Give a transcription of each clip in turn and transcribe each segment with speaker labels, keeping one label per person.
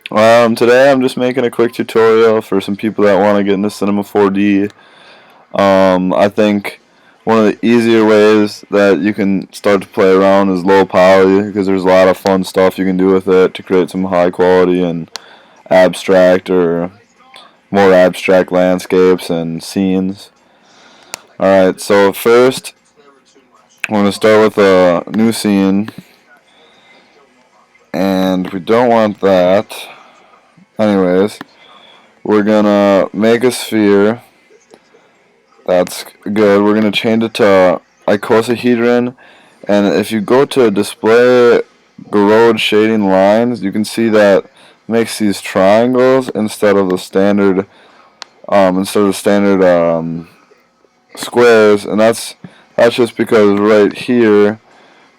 Speaker 1: Today I'm just making a quick tutorial for some people that want to get into Cinema 4D. I think one of the easier ways that you can start to play around is low poly because there's a lot of fun stuff you can do with it to create some high quality and abstract or more abstract landscapes and scenes. Alright, so first I'm going to start with a new scene, and we don't want that. Anyways, we're going to make a sphere. That's good. We're going to change it to icosahedron. And if you go to display Gouraud shading lines, you can see that makes these triangles instead of the standard squares, and that's just because right here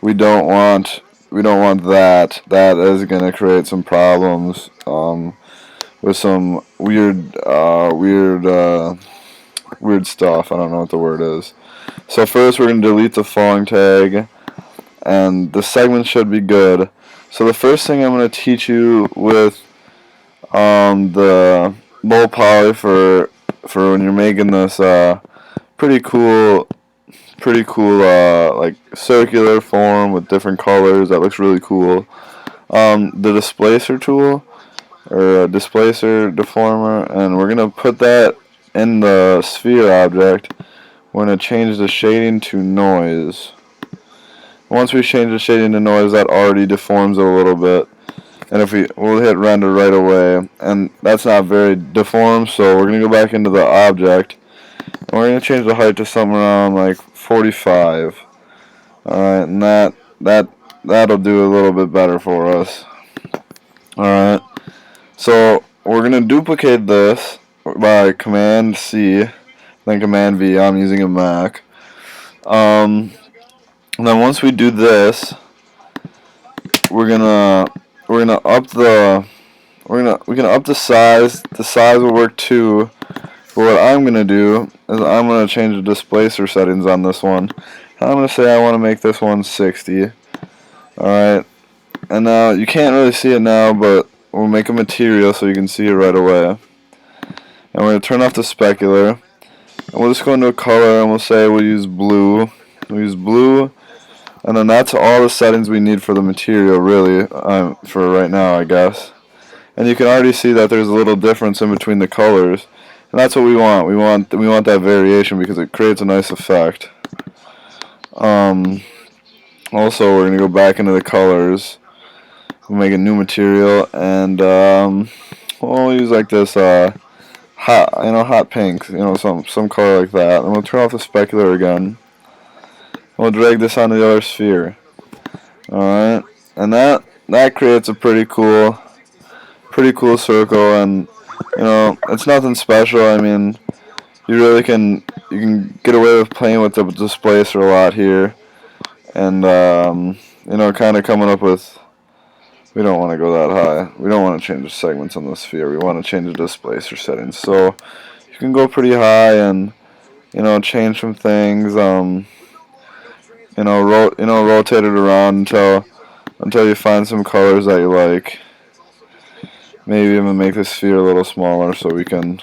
Speaker 1: we don't want that. That is going to create some problems with some weird stuff. I don't know what the word is. So first we're going to delete the falling tag, and the segment should be good. So the first thing I'm going to teach you with the low poly for when you're making this pretty cool like circular form with different colors that looks really cool. The displacer tool, or a displacer deformer, and we're going to put that in the sphere object. We're going to change the shading to noise. Once we change the shading to noise, that already deforms it a little bit. And we'll hit render right away, and that's not very deformed, so we're going to go back into the object, and we're going to change the height to something around like 45. Alright, and that'll do a little bit better for us. Alright, so we're going to duplicate this by Command C, then Command V. I'm using a Mac. And then once we do this, we can up the size. The size will work too. But what I'm gonna do is I'm gonna change the displacer settings on this one. I'm gonna say I want to make this one 60. Alright, and now you can't really see it now, but we'll make a material so you can see it right away. And we're gonna turn off the specular, and we'll just go into a color, and we'll say we'll use blue. We'll use blue. And then that's all the settings we need for the material, really, for right now, I guess. And you can already see that there's a little difference in between the colors, and that's what we want. We want that variation because it creates a nice effect. Also, we're gonna go back into the colors. We'll make a new material, and we'll use like this hot pink, some color like that. And we'll turn off the specular again. We'll drag this onto the other sphere. Alright, and that creates a pretty cool circle, and it's nothing special. I mean, you can get away with playing with the displacer a lot here, and kind of coming up with. We don't want to go that high. We don't want to change the segments on the sphere. We want to change the displacer settings. So you can go pretty high and change some things. Rotate it around until you find some colors that you like. Maybe even make the sphere a little smaller so we can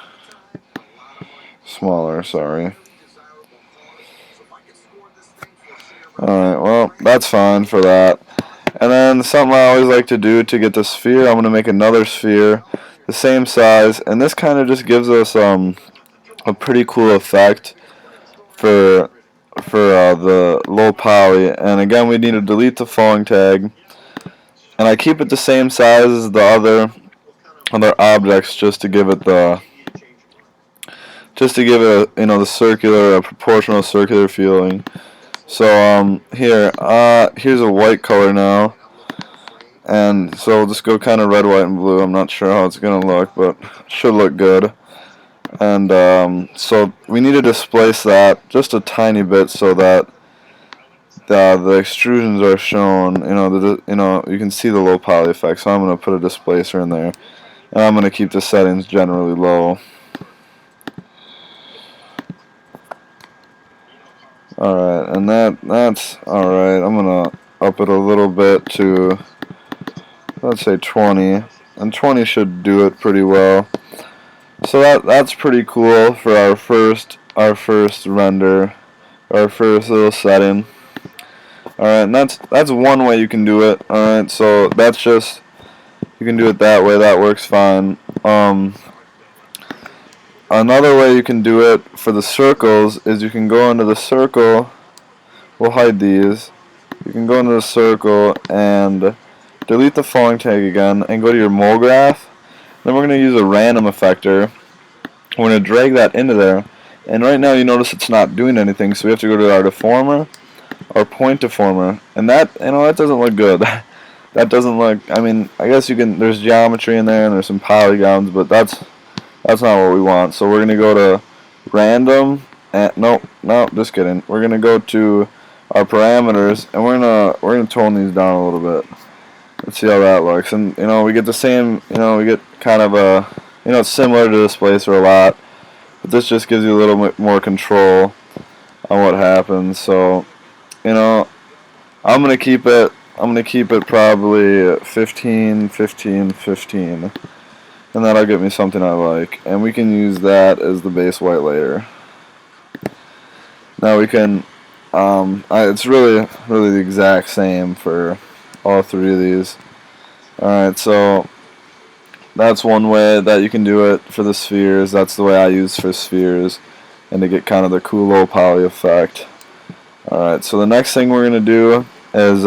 Speaker 1: sorry. Alright, well, that's fine for that. And then something I always like to do to get the sphere, I'm going to make another sphere the same size, and this kind of just gives us a pretty cool effect for the low poly. And again, we need to delete the falling tag, and I keep it the same size as the other objects just to give it the the circular, a proportional circular feeling. So here's a white color now, and so we'll just go kind of red, white, and blue. I'm not sure how it's gonna look, but it should look good. And so we need to displace that just a tiny bit so that the extrusions are shown. You can see the low poly effect. So I'm gonna put a displacer in there, and I'm gonna keep the settings generally low. Alright, and that's alright. I'm gonna up it a little bit to, let's say, 20. and 20 should do it pretty well. So that's pretty cool for our first render, our first little setting. Alright, and that's one way you can do it. Alright, so that's just, you can do it that way, that works fine. Another way you can do it for the circles is you can go into the circle, we'll hide these, you can go into the circle and delete the falling tag again and go to your mole graph. Then we're going to use a random effector. We're going to drag that into there, and right now you notice it's not doing anything, so we have to go to our deformer, our point deformer, and that, that doesn't look good. That doesn't look, I mean, I guess you can, there's geometry in there and there's some polygons, but that's not what we want. So we're going to go to random, and no, just kidding. We're going to go to our parameters, and we're going to tone these down a little bit. Let's see how that looks. And we get the same, we get kind of a, it's similar to Displacer a lot, but this just gives you a little bit more control on what happens. So, I'm gonna keep it probably 15, 15, 15, and that'll get me something I like. And we can use that as the base white layer. Now we can, it's really the exact same for all three of these. Alright, so that's one way that you can do it for the spheres. That's the way I use for spheres, and to get kind of the cool low poly effect. Alright, so the next thing we're going to do is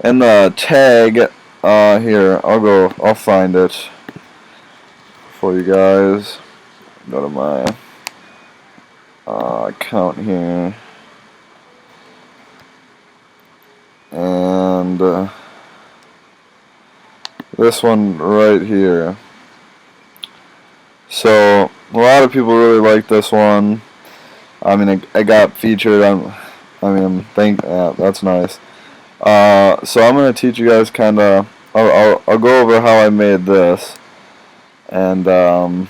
Speaker 1: in the tag, here, I'll find it for you guys. Go to my account here, and this one right here. So a lot of people really like this one. I mean, it got featured on, that's nice. So I'm going to teach you guys kind of, I'll go over how I made this, and I'll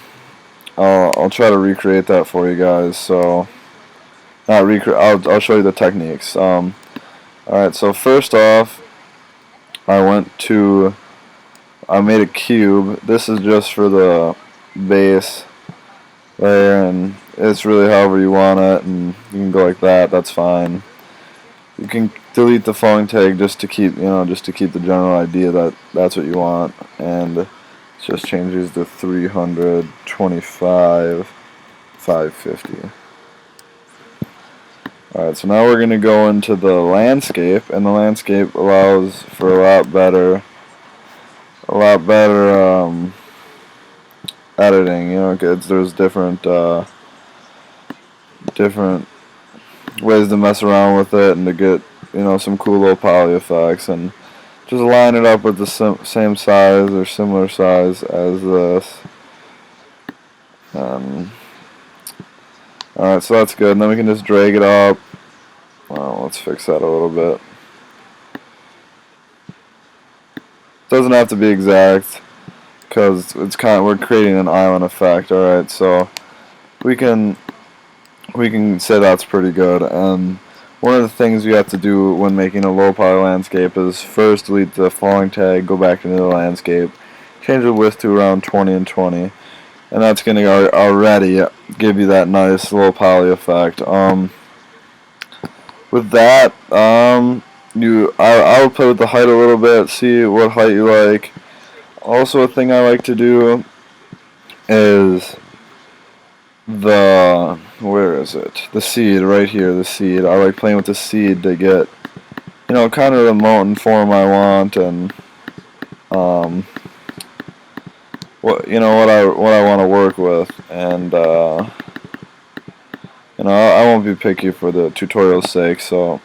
Speaker 1: try to recreate that for you guys. So, not recreate, I'll show you the techniques. Alright, so first off, I made a cube. This is just for the base layer, and it's really however you want it, and you can go like that, that's fine. You can delete the falling tag just to keep, the general idea that that's what you want, and it just changes to 325, 550. Alright, so now we're going to go into the landscape, and the landscape allows for a lot better editing. There's different ways to mess around with it and to get some cool low poly effects, and just line it up with the same size or similar size as this. Alright, so that's good, and then we can just drag it up. Well, let's fix that a little bit. Doesn't have to be exact, because we're creating an island effect. Alright, so we can say that's pretty good. And one of the things you have to do when making a low poly landscape is first delete the falling tag, go back into the landscape, change the width to around 20 and 20, and that's going to already give you that nice low poly effect. With that, I will play with the height a little bit, see what height you like. Also, a thing I like to do is the seed right here, the seed. I like playing with the seed to get, kind of the mountain form I want, and what I want to work with, and I won't be picky for the tutorial's sake, so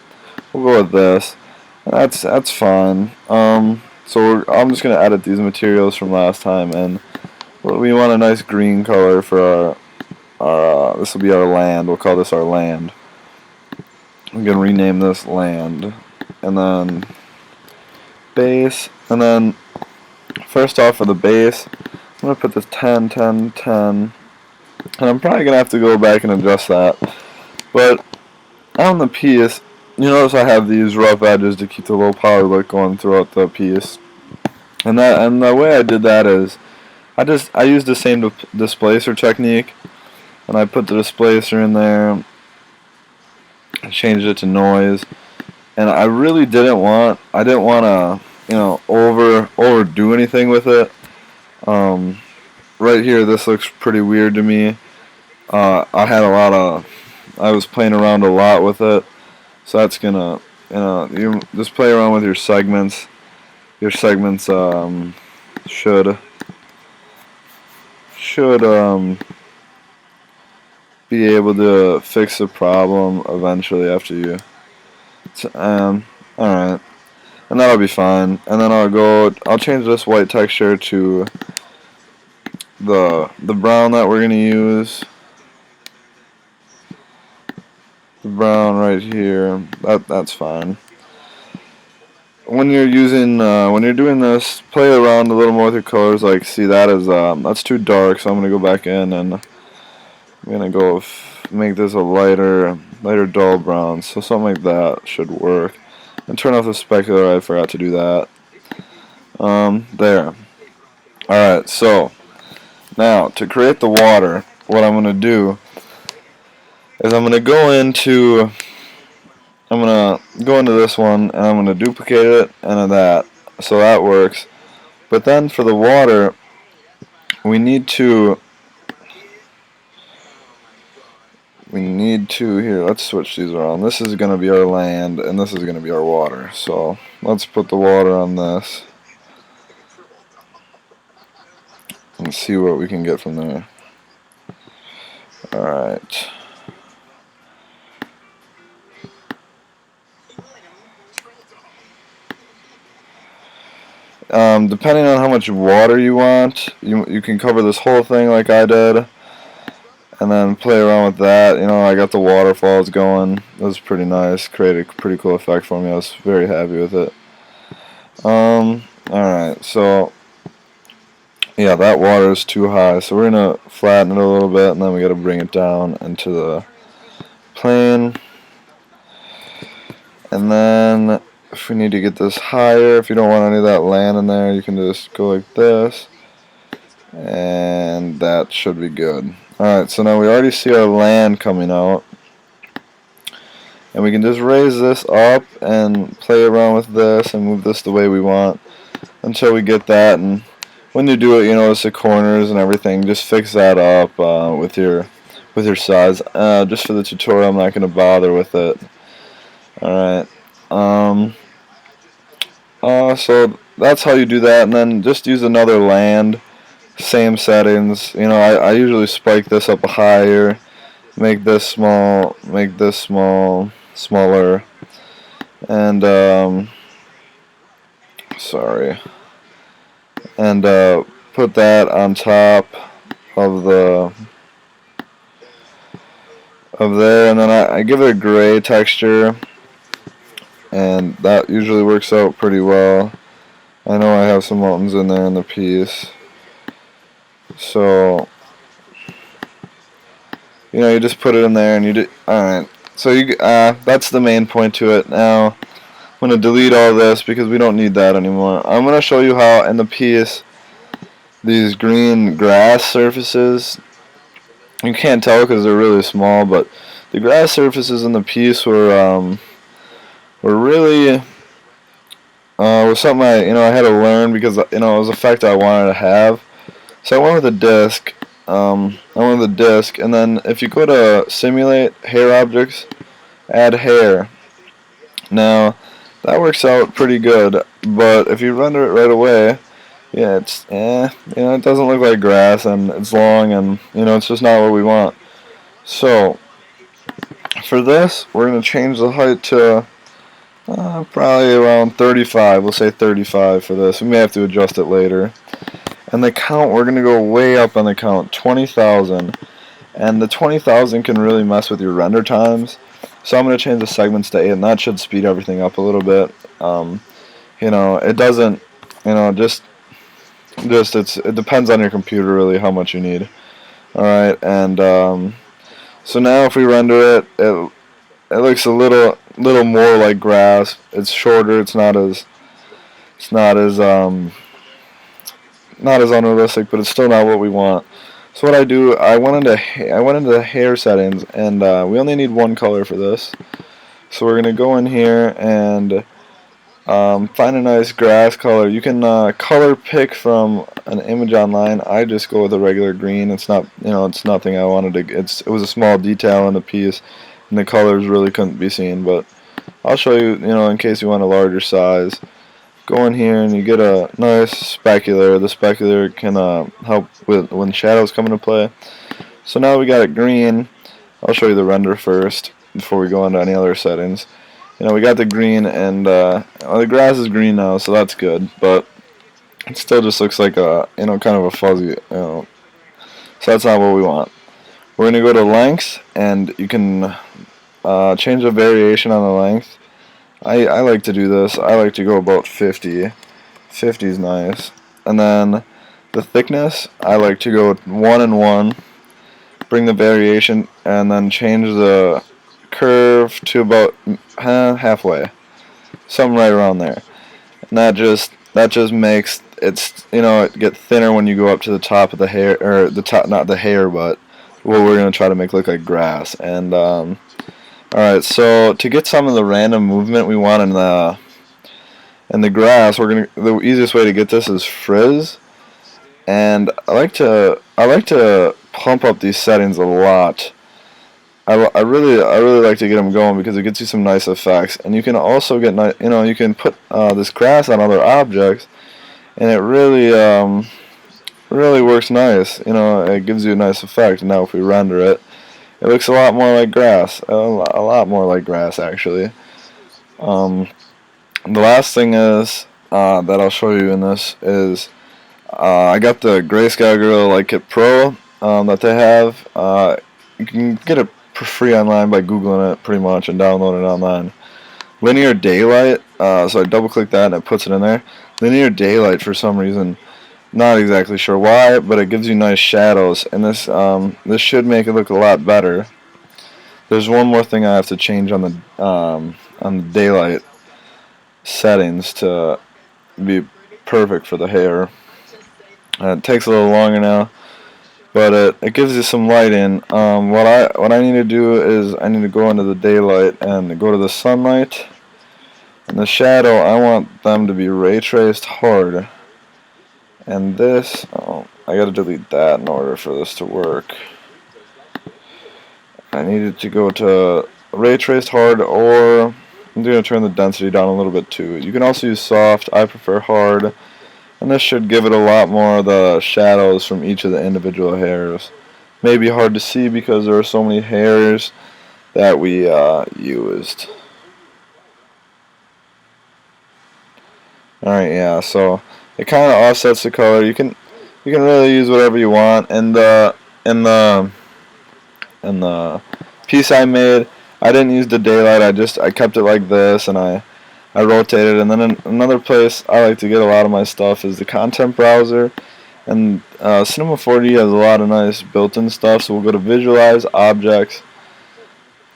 Speaker 1: we'll go with this. That's fine. So I'm just gonna edit these materials from last time, and we want a nice green color for our this will be our land. We'll call this our land. I'm gonna rename this land, and then base, and then first off for the base, I'm gonna put this 10, 10, 10, and I'm probably gonna have to go back and adjust that. But on the piece, you notice I have these rough edges to keep the low poly look going throughout the piece. And the way I did that is I used the same displacer technique, and I put the displacer in there, changed it to noise, and I really I didn't want to, overdo anything with it. Um, right here, this looks pretty weird to me. I was playing around a lot with it, so that's gonna, you just play around with your segments. Your segments should be able to fix the problem eventually after you. All right, and that'll be fine. And then I'll change this white texture to the brown that we're gonna use. The brown right here. That's fine. When you're doing this, play around a little more with your colors. Like, see, that's too dark, so I'm gonna go back in and I'm gonna make this a lighter dull brown. So something like that should work. And turn off the specular. I forgot to do that. There. All right. So now to create the water, what I'm gonna do is I'm gonna go into this one, and I'm going to duplicate it and that, so that works. But then for the water, we need to here, let's switch these around. This is going to be our land, and this is going to be our water. So let's put the water on this and see what we can get from there. Alright. Depending on how much water you want, you can cover this whole thing like I did, and then play around with that. I got the waterfalls going. It was pretty nice. Created a pretty cool effect for me. I was very happy with it. Alright, so yeah, that water is too high, so we're gonna flatten it a little bit, and then we gotta bring it down into the plane. And then if we need to get this higher, if you don't want any of that land in there, you can just go like this, and that should be good. Alright, so now we already see our land coming out, and we can just raise this up and play around with this and move this the way we want until we get that. And when you do it, notice the corners and everything. Just fix that up with your size. Just for the tutorial, I'm not going to bother with it. Alright. So that's how you do that, and then just use another land, same settings. I usually spike this up higher, make this small, smaller, and put that on top of there, and then I give it a gray texture, and that usually works out pretty well. I know I have some mountains in there in the piece, so you just put it in there, and you do. Alright, so that's the main point to it. Now I'm going to delete all this because we don't need that anymore. I'm going to show you how in the piece these green grass surfaces, you can't tell because they're really small, but the grass surfaces in the piece were really was something I had to learn because it was an effect I wanted to have. So I went with a disc. And then if you go to simulate hair objects, add hair. Now that works out pretty good, but if you render it right away, yeah, it doesn't look like grass, and it's long, and it's just not what we want. So for this, we're going to change the height to probably around 35. We'll say 35 for this. We may have to adjust it later. And the count, we're going to go way up on the count, 20,000. And the 20,000 can really mess with your render times. So I'm going to change the segments to 8, and that should speed everything up a little bit. It doesn't, it depends on your computer really how much you need. Alright, and so now if we render it, it looks a little more like grass. It's shorter. It's not as not as unrealistic, but it's still not what we want. So what I do, I went into the hair settings, and we only need one color for this. So we're gonna go in here and find a nice grass color. You can color pick from an image online. I just go with a regular green. It's not, it's nothing I wanted to. It was a small detail in the piece, and the colors really couldn't be seen. But I'll show you, in case you want a larger size. Go in here and you get a nice specular. The specular can help with when shadows come into play. So now we got it green. I'll show you the render first before we go into any other settings. We got the green, and the grass is green now, so that's good. But it still just looks like a, kind of a fuzzy, So that's not what we want. We're gonna go to lengths, and you can change the variation on the length. I like to do this. I like to go about 50. 50 is nice. And then the thickness, I like to go 1 and 1. Bring the variation, and then change the curve to about halfway, something right around there. And that just makes it get thinner when you go up to the top of the hair, or the top, not the hair, but what we're gonna try to make look like grass. And alright, so to get some of the random movement we want in the grass, the easiest way to get this is frizz. And I like to pump up these settings a lot. I really like to get them going because it gets you some nice effects, and you can also get you can put this grass on other objects, and it really works nice. It gives you a nice effect. Now if we render it, it looks a lot more like grass, a lot more like grass actually. The last thing is that I'll show you in this is I got the Grayscale Gorilla Light Kit Pro that they have. You can get it for free online by googling it pretty much and download it online. Linear daylight, so I double click that and it puts it in there. Linear daylight, for some reason, not exactly sure why, but it gives you nice shadows, and this should make it look a lot better. There's one more thing I have to change on the daylight settings to be perfect for the hair. It takes a little longer now, but it gives you some light in. What I need to do is I need to go into the daylight and go to the sunlight, and the shadow, I want them to be ray traced hard. And this, I gotta delete that in order for this to work. I needed to go to ray traced hard, or I'm going to turn the density down a little bit too. You can also use soft. I prefer hard. And this should give it a lot more of the shadows from each of the individual hairs. Maybe hard to see because there are so many hairs that we used. Alright, yeah, so it kind of offsets the color. You can really use whatever you want. And the piece I made, I didn't use the daylight. I kept it like this, and I rotated. And then another place I like to get a lot of my stuff is the content browser. And Cinema 4D has a lot of nice built-in stuff. So we'll go to Visualize, Objects,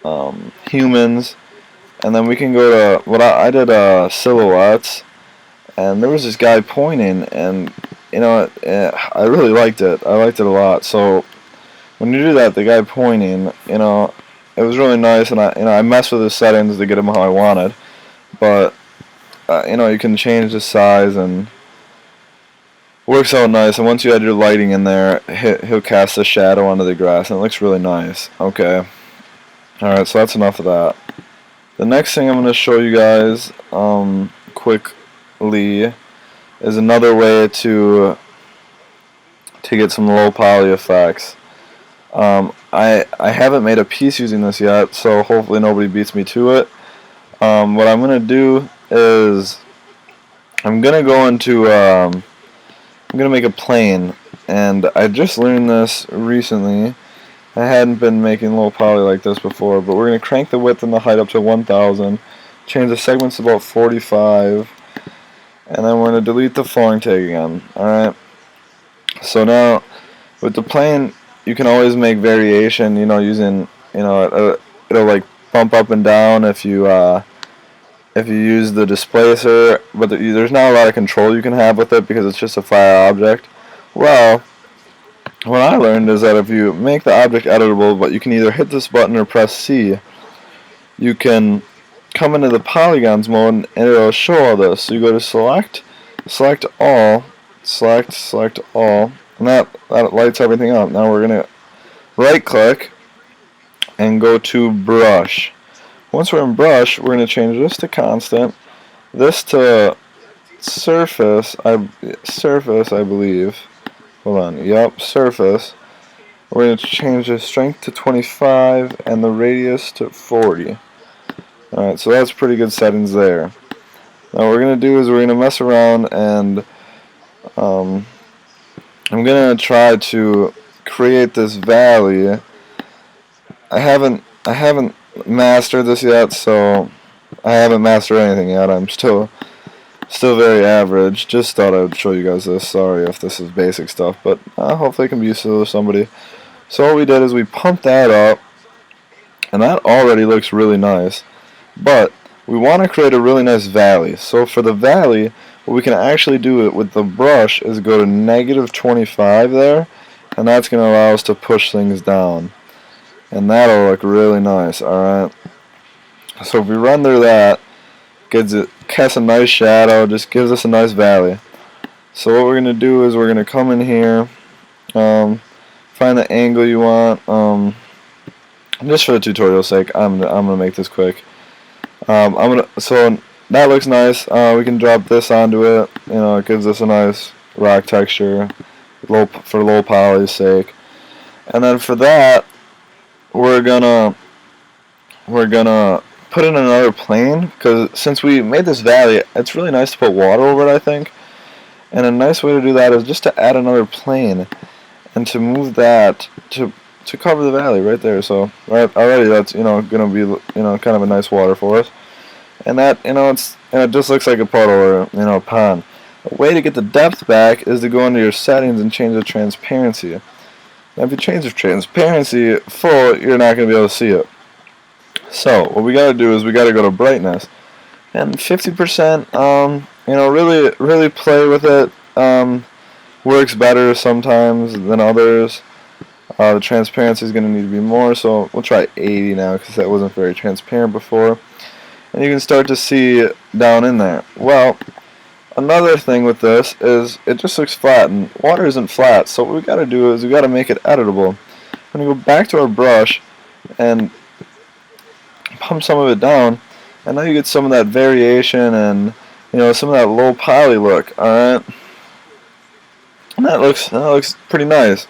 Speaker 1: Humans, and then we can go to I did Silhouettes. And there was this guy pointing, and I really liked it. I liked it a lot. So when you do that, the guy pointing, it was really nice, and I messed with the settings to get him how I wanted. But you can change the size, and it works out nice. And once you add your lighting in there, he'll cast a shadow onto the grass, and it looks really nice. Okay. Alright, so that's enough of that. The next thing I'm going to show you guys quickly is another way to get some low poly effects. I haven't made a piece using this yet, so hopefully nobody beats me to it. What I'm going to do is I'm going to go into I'm going to make a plane, and I just learned this recently. I hadn't been making low poly like this before, but we're going to crank the width and the height up to 1000, change the segments to about 45, and then we're going to delete the falling tag again. Alright, so now with the plane, you can always make variation, using, it'll like bump up and down if you use the displacer, but there's not a lot of control you can have with it because it's just a flat object. Well, what I learned is that if you make the object editable, but you can either hit this button or press C, you can come into the polygons mode and it'll show all this. So you go to select all, select all, and that lights everything up. Now we're going to right click and go to brush. Once we're in brush, we're going to change this to constant, this to surface, I believe. Hold on. Yup, surface. We're going to change the strength to 25 and the radius to 40. Alright, so that's pretty good settings there. Now what we're going to do is we're going to mess around and I'm going to try to create this valley. I haven't mastered this yet, so I haven't mastered anything yet. I'm still very average. Just thought I would show you guys this. Sorry if this is basic stuff, but hopefully it can be useful to somebody. So what we did is we pumped that up, and that already looks really nice. But we want to create a really nice valley. So for the valley, what we can actually do with the brush is go to -25 there, and that's going to allow us to push things down. And that'll look really nice, alright? So if we render that, casts a nice shadow, just gives us a nice valley. So what we're going to do is we're going to come in here, find the angle you want. Just for the tutorial's sake, I'm gonna make this quick. So that looks nice. We can drop this onto it. You know, it gives us a nice rock texture, for low poly's sake. And then for that, we're gonna put in another plane, because since we made this valley, it's really nice to put water over it, I think. And a nice way to do that is just to add another plane and to move that to cover the valley right there. So already that's gonna be kind of a nice water for us. And that it just looks like a puddle or pond. A way to get the depth back is to go into your settings and change the transparency. Now if you change the transparency full, you're not gonna be able to see it. So what we gotta do is we gotta go to brightness, and 50%. Really play with it. Works better sometimes than others. The transparency is going to need to be more, so we'll try 80 now because that wasn't very transparent before. And you can start to see down in there. Well, another thing with this is it just looks flat, and water isn't flat, so what we got to do is we got to make it editable. We're going to go back to our brush and pump some of it down, and now you get some of that variation and some of that low poly look. Alright, and that looks pretty nice.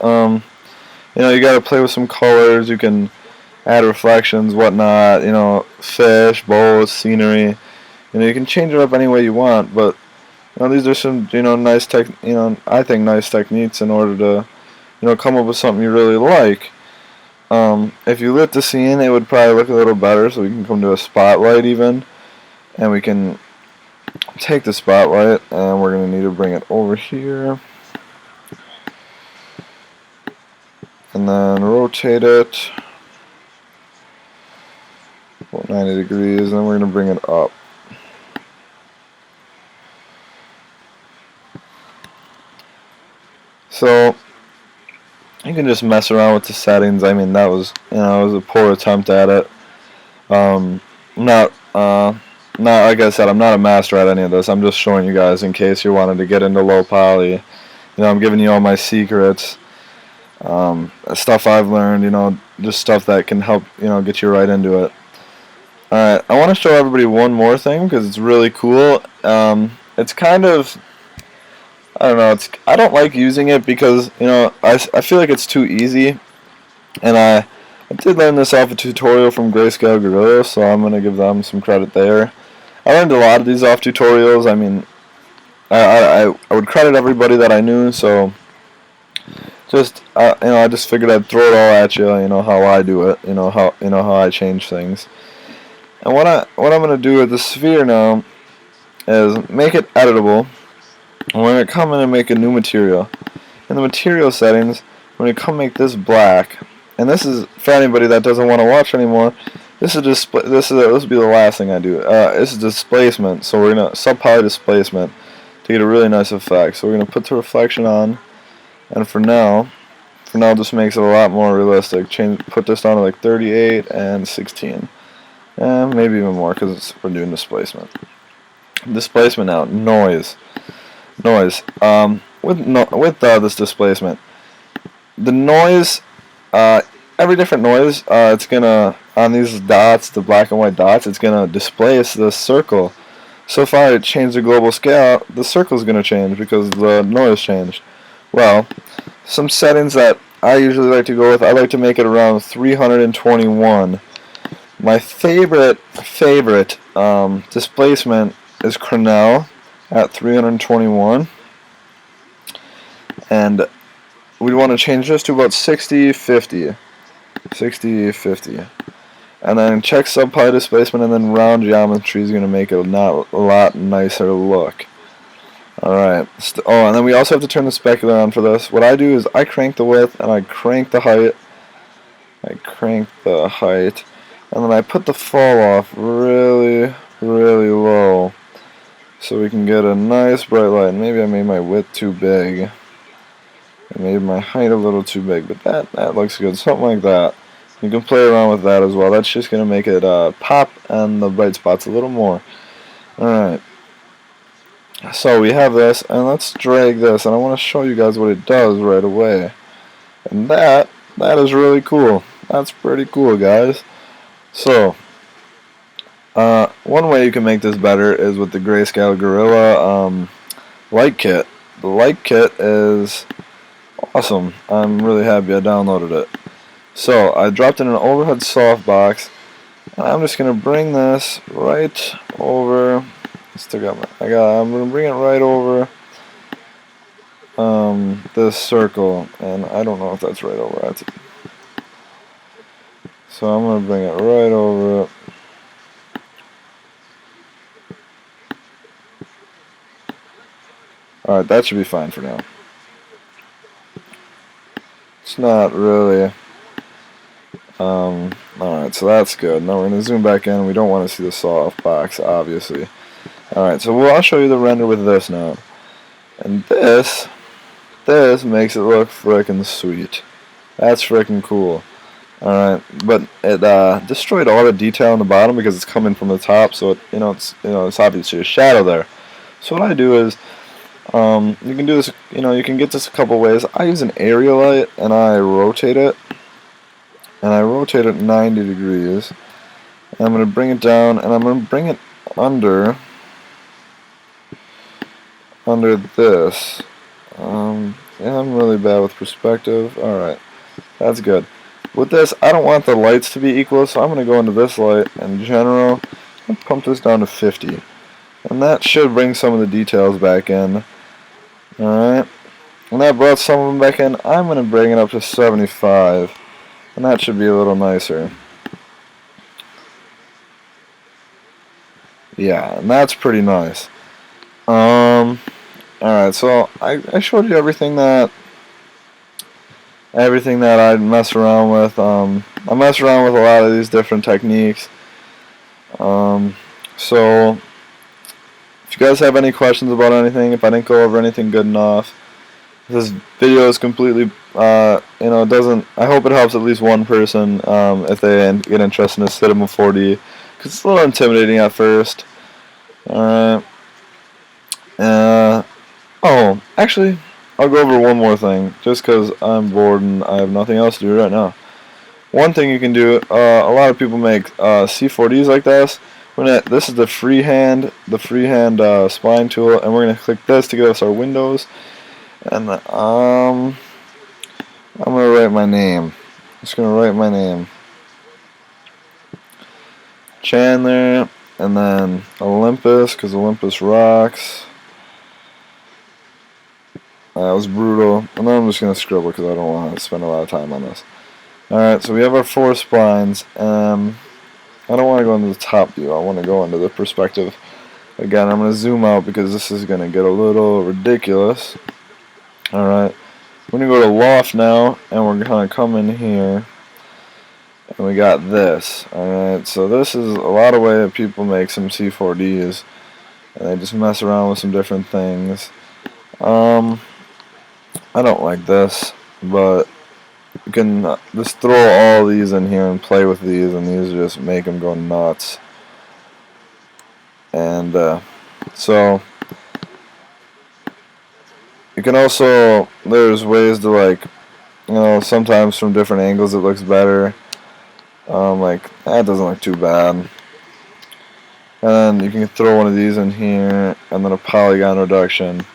Speaker 1: You got to play with some colors. You can add reflections, whatnot. Fish, boats, scenery. You can change it up any way you want. But these are some nice I think nice techniques in order to come up with something you really like. If you lit the scene, it would probably look a little better. So we can come to a spotlight even, and we can take the spotlight, and we're going to need to bring it over here. And then rotate it about 90 degrees, and then we're going to bring it up. So you can just mess around with the settings. I mean, that was it was a poor attempt at it. Not like I said, I'm not a master at any of this. I'm just showing you guys in case you wanted to get into low poly. I'm giving you all my secrets. Stuff I've learned, just stuff that can help, get you right into it. Alright, I want to show everybody one more thing because it's really cool. It's kind of, I don't know, I don't like using it because, I feel like it's too easy. And I did learn this off a tutorial from Grayscale Gorilla, so I'm going to give them some credit there. I learned a lot of these off tutorials. I mean, I would credit everybody that I knew, so I just figured I'd throw it all at you, how I do it, how I change things. And what I'm going to do with the sphere now is make it editable. And we're going to come in and make a new material. In the material settings, we're going to come make this black. And this is for anybody that doesn't want to watch anymore. This will be the last thing I do. This is displacement, so we're going to subpoly displacement to get a really nice effect. So we're going to put the reflection on. And for now just makes it a lot more realistic. Put this down to like 38 and 16. And maybe even more because we're doing displacement. Displacement now, noise. With this displacement, the noise, every different noise, it's gonna, on these dots, the black and white dots, it's gonna displace the circle. So if I change the global scale, the circle is gonna change because the noise changed. Well, some settings that I usually like to go with, I like to make it around 321. My favorite displacement is Cornell at 321, and we want to change this to about 60-50, and then check subpi displacement, and then round geometry is going to make it a lot nicer look. Alright, and then we also have to turn the specular on for this. What I do is I crank the width and I crank the height. And then I put the fall off really low so we can get a nice bright light. Maybe I made my width too big. I made my height a little too big, but that looks good. Something like that. You can play around with that as well. That's just going to make it pop and the bright spots a little more. Alright. So we have this, and let's drag this, and I want to show you guys what it does right away. And that is really cool. That's pretty cool, guys. So, one way you can make this better is with the Grayscale Gorilla light kit. The light kit is awesome. I'm really happy I downloaded it. So, I dropped in an overhead softbox, and I'm just going to bring this right over. I'm going to bring it right over this circle, and I don't know if that's right over it. So I'm going to bring it right over it. Alright, that should be fine for now. It's not really. Alright, so that's good. Now we're going to zoom back in. We don't want to see the saw-off box, obviously. Alright, so I'll show you the render with this now. And this makes it look frickin' sweet. That's frickin' cool. Alright, but it destroyed all the detail on the bottom because it's coming from the top, so it's obviously a shadow there. So what I do is, you can do this, you can get this a couple ways. I use an area light and I rotate it, and I rotate it 90 degrees. And I'm going to bring it down, and I'm going to bring it under this. Yeah, I'm really bad with perspective. Alright, that's good. With this, I don't want the lights to be equal, so I'm going to go into this light and general and pump this down to 50. And that should bring some of the details back in. Alright, and that brought some of them back in. I'm going to bring it up to 75, and that should be a little nicer. Yeah, and that's pretty nice. Alright, so I showed you everything that I mess around with. I mess around with a lot of these different techniques. So if you guys have any questions about anything, if I didn't go over anything good enough, this video is completely, it doesn't, I hope it helps at least one person, if they get interested in Cinema 4D, because it's a little intimidating at first. Alright. Oh, actually, I'll go over one more thing, just because I'm bored and I have nothing else to do right now. One thing you can do, a lot of people make C4Ds like this. This is the freehand spline tool, and we're going to click this to give us our windows. And I'm going to write my name. I'm just going to write my name. Chandler, and then Olympus, because Olympus rocks. That was brutal. And then I'm just going to scribble because I don't want to spend a lot of time on this. Alright, so we have our 4 splines. I don't want to go into the top view. I want to go into the perspective. Again, I'm going to zoom out because this is going to get a little ridiculous. Alright, we're going to go to loft now, and we're going to come in here. And we got this. Alright, so this is a lot of way that people make some C4Ds. And they just mess around with some different things. I don't like this, but you can just throw all these in here and play with these, and these just make them go nuts. And so you can also, there's ways to, like, you know, sometimes from different angles it looks better. Like, that doesn't look too bad. And then you can throw one of these in here, and then a polygon reduction.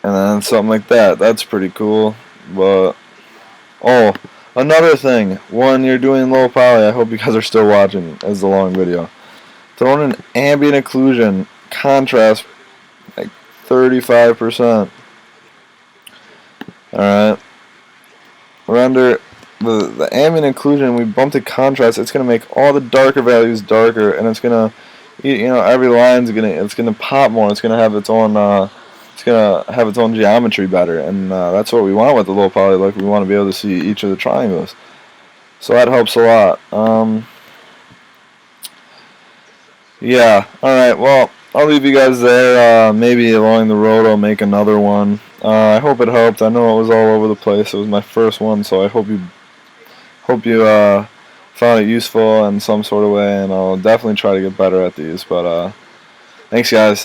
Speaker 1: And then something like that. That's pretty cool. But, oh, another thing. When you're doing low poly, I hope you guys are still watching as the long video. Throw in an ambient occlusion contrast, like 35%. Alright. Render the ambient occlusion, we bumped the contrast. It's gonna make all the darker values darker, and it's gonna, you know, every line's gonna pop more. It's gonna have its own geometry better, and that's what we want with the low poly look. We want to be able to see each of the triangles, so that helps a lot. Yeah. All right. Well, I'll leave you guys there. Maybe along the road I'll make another one. I hope it helped. I know it was all over the place. It was my first one, so I hope you found it useful in some sort of way, and I'll definitely try to get better at these. But thanks, guys.